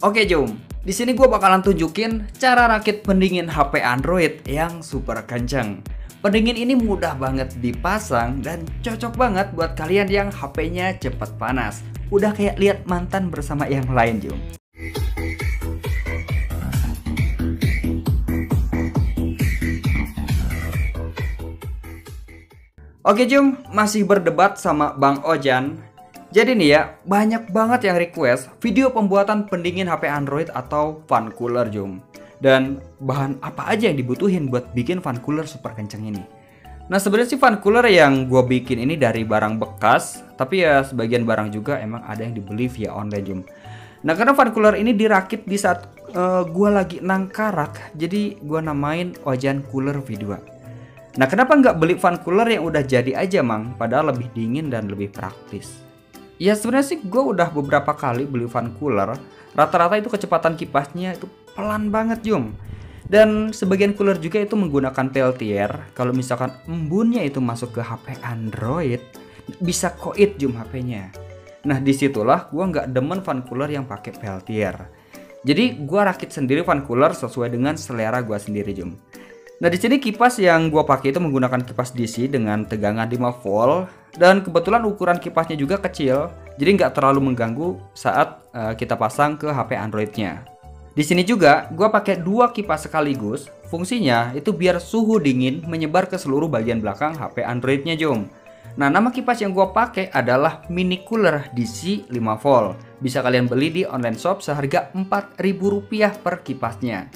Oke Jom, di sini gue bakalan tunjukin cara rakit pendingin HP Android yang super kenceng. Pendingin ini mudah banget dipasang dan cocok banget buat kalian yang HP-nya cepet panas. Udah kayak lihat mantan bersama yang lain Jom. Oke Jom, masih berdebat sama Bang Ojan. Jadi nih ya, banyak banget yang request video pembuatan pendingin HP Android atau fan cooler Jom. Dan bahan apa aja yang dibutuhin buat bikin fan cooler super kenceng ini. Nah sebenarnya sih fan cooler yang gue bikin ini dari barang bekas, tapi ya sebagian barang juga emang ada yang dibeli via online Jom. Nah karena fan cooler ini dirakit di saat gue lagi nangkarak, jadi gue namain Ojan Cooler V2. Nah kenapa nggak beli fan cooler yang udah jadi aja Mang, padahal lebih dingin dan lebih praktis. Ya sebenarnya sih gue udah beberapa kali beli fan cooler, rata-rata itu kecepatan kipasnya itu pelan banget Jom. Dan sebagian cooler juga itu menggunakan peltier. Kalau misalkan embunnya itu masuk ke HP Android, bisa koit Jom HP-nya. Nah disitulah gue nggak demen fan cooler yang pakai peltier. Jadi gue rakit sendiri fan cooler sesuai dengan selera gue sendiri Jom. Nah di sini kipas yang gue pakai itu menggunakan kipas DC dengan tegangan 5 volt dan kebetulan ukuran kipasnya juga kecil, jadi nggak terlalu mengganggu saat kita pasang ke HP Androidnya. Di sini juga gue pakai dua kipas sekaligus, fungsinya itu biar suhu dingin menyebar ke seluruh bagian belakang HP Androidnya Jom. Nah nama kipas yang gue pakai adalah Mini Cooler DC 5 volt. Bisa kalian beli di online shop seharga Rp4.000 per kipasnya.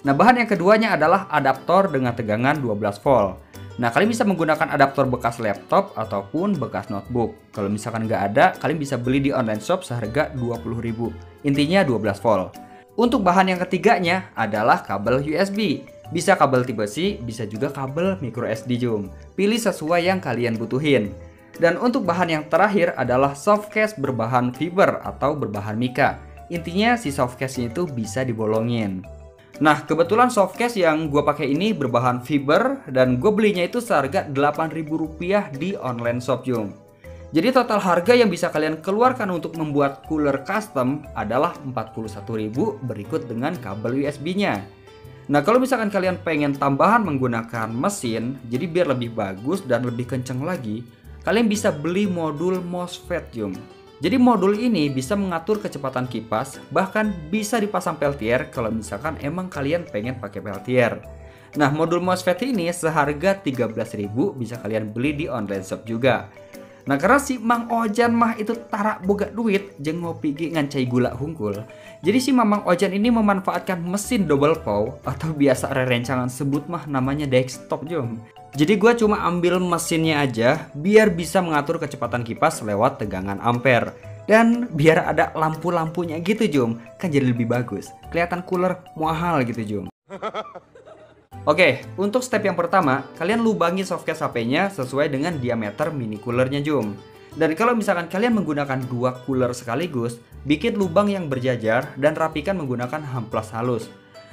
Nah bahan yang keduanya adalah adaptor dengan tegangan 12 volt. Nah kalian bisa menggunakan adaptor bekas laptop ataupun bekas notebook. Kalau misalkan nggak ada, kalian bisa beli di online shop seharga Rp20.000. Intinya 12 volt. Untuk bahan yang ketiganya adalah kabel USB. Bisa kabel tipe C, bisa juga kabel micro SD Jom. Pilih sesuai yang kalian butuhin. Dan untuk bahan yang terakhir adalah softcase berbahan fiber atau berbahan mika. Intinya si softcase-nya itu bisa dibolongin. Nah kebetulan softcase yang gue pakai ini berbahan fiber dan gue belinya itu seharga Rp8.000 di online shop Jom. Jadi total harga yang bisa kalian keluarkan untuk membuat cooler custom adalah Rp41.000 berikut dengan kabel USB-nya. Nah kalau misalkan kalian pengen tambahan menggunakan mesin, jadi biar lebih bagus dan lebih kenceng lagi, kalian bisa beli modul MOSFET Jom. Jadi modul ini bisa mengatur kecepatan kipas, bahkan bisa dipasang peltier kalau misalkan emang kalian pengen pakai peltier. Nah modul MOSFET ini seharga Rp13.000 bisa kalian beli di online shop juga. Nah karena si Mang Ojan mah itu tarak boga duit jeung ngopi ge ngancai gula hungkul. Jadi si Mamang Ojan ini memanfaatkan mesin double pow atau biasa rerencangan sebut mah namanya desktop Jom. Jadi gue cuma ambil mesinnya aja biar bisa mengatur kecepatan kipas lewat tegangan ampere. Dan biar ada lampu-lampunya gitu Jom, kan jadi lebih bagus. Kelihatan cooler mahal gitu Jom. Oke, untuk step yang pertama, kalian lubangi softcase HP-nya sesuai dengan diameter mini coolernya Jom. Dan kalau misalkan kalian menggunakan dua cooler sekaligus, bikin lubang yang berjajar dan rapikan menggunakan amplas halus.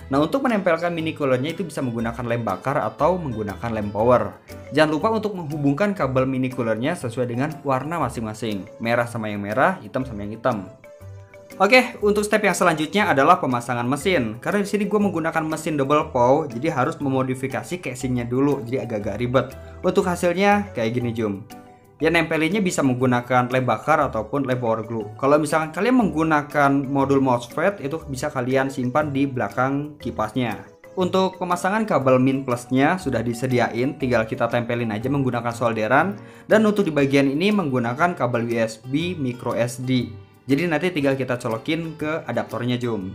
Nah untuk menempelkan mini coolernya itu bisa menggunakan lem bakar atau menggunakan lem power. Jangan lupa untuk menghubungkan kabel mini coolernya sesuai dengan warna masing-masing. Merah sama yang merah, hitam sama yang hitam. Oke, untuk step yang selanjutnya adalah pemasangan mesin. Karena di sini gue menggunakan mesin double pow, jadi harus memodifikasi casingnya dulu, jadi agak-agak ribet. Untuk hasilnya kayak gini Jom. Ya nempelinnya bisa menggunakan lem bakar ataupun lem power glue. Kalau misalkan kalian menggunakan modul MOSFET itu bisa kalian simpan di belakang kipasnya. Untuk pemasangan kabel min plusnya sudah disediain, tinggal kita tempelin aja menggunakan solderan. Dan untuk di bagian ini menggunakan kabel USB micro SD. Jadi nanti tinggal kita colokin ke adaptornya Jom.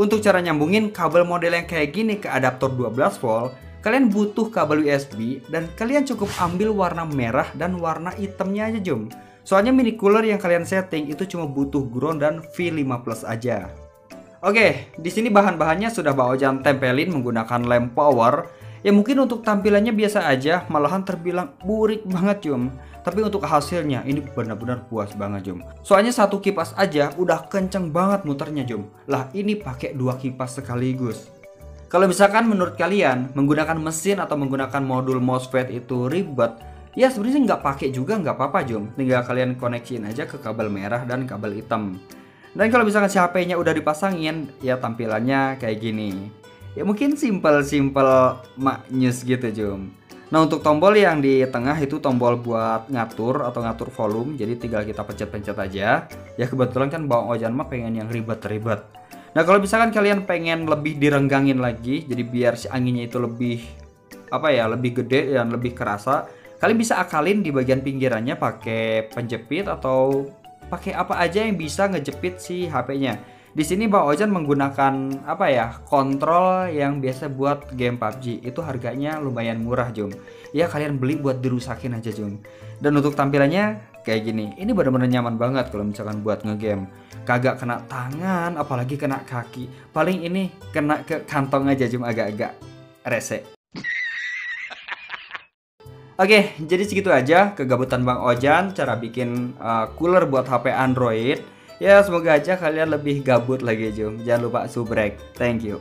Untuk cara nyambungin kabel model yang kayak gini ke adaptor 12 volt, kalian butuh kabel USB dan kalian cukup ambil warna merah dan warna hitamnya aja Jom. Soalnya mini cooler yang kalian setting itu cuma butuh ground dan V5 plus aja. Oke, di sini bahan-bahannya sudah Bang Ojan tempelin menggunakan lem power. Ya mungkin untuk tampilannya biasa aja, malahan terbilang burik banget Jom. Tapi untuk hasilnya ini benar-benar puas banget Jom. Soalnya satu kipas aja udah kenceng banget muternya Jom. Lah ini pakai dua kipas sekaligus. Kalau misalkan menurut kalian menggunakan mesin atau menggunakan modul MOSFET itu ribet, ya sebenarnya nggak pakai juga nggak apa-apa Jom. Tinggal kalian koneksiin aja ke kabel merah dan kabel hitam. Dan kalau misalkan si HP-nya udah dipasangin, ya tampilannya kayak gini. Ya mungkin simple maknyus gitu Jum. Nah untuk tombol yang di tengah itu tombol buat ngatur atau ngatur volume, jadi tinggal kita pencet-pencet aja. Ya kebetulan kan Bang Ojan mah pengen yang ribet-ribet. Nah kalau misalkan kalian pengen lebih direnggangin lagi, jadi biar si anginnya itu lebih lebih gede dan lebih kerasa, kalian bisa akalin di bagian pinggirannya pakai penjepit atau pakai apa aja yang bisa ngejepit si HP-nya. Di sini Bang Ojan menggunakan kontrol yang biasa buat game PUBG. Itu harganya lumayan murah, Jum. Ya kalian beli buat dirusakin aja, Jum. Dan untuk tampilannya kayak gini. Ini benar-benar nyaman banget kalau misalkan buat ngegame. Kagak kena tangan, apalagi kena kaki. Paling ini kena ke kantong aja, Jum, agak-agak rese. Oke, jadi segitu aja kegabutan Bang Ojan cara bikin cooler buat HP Android. Ya semoga aja kalian lebih gabut lagi Jum. Jangan lupa subrek. Thank you.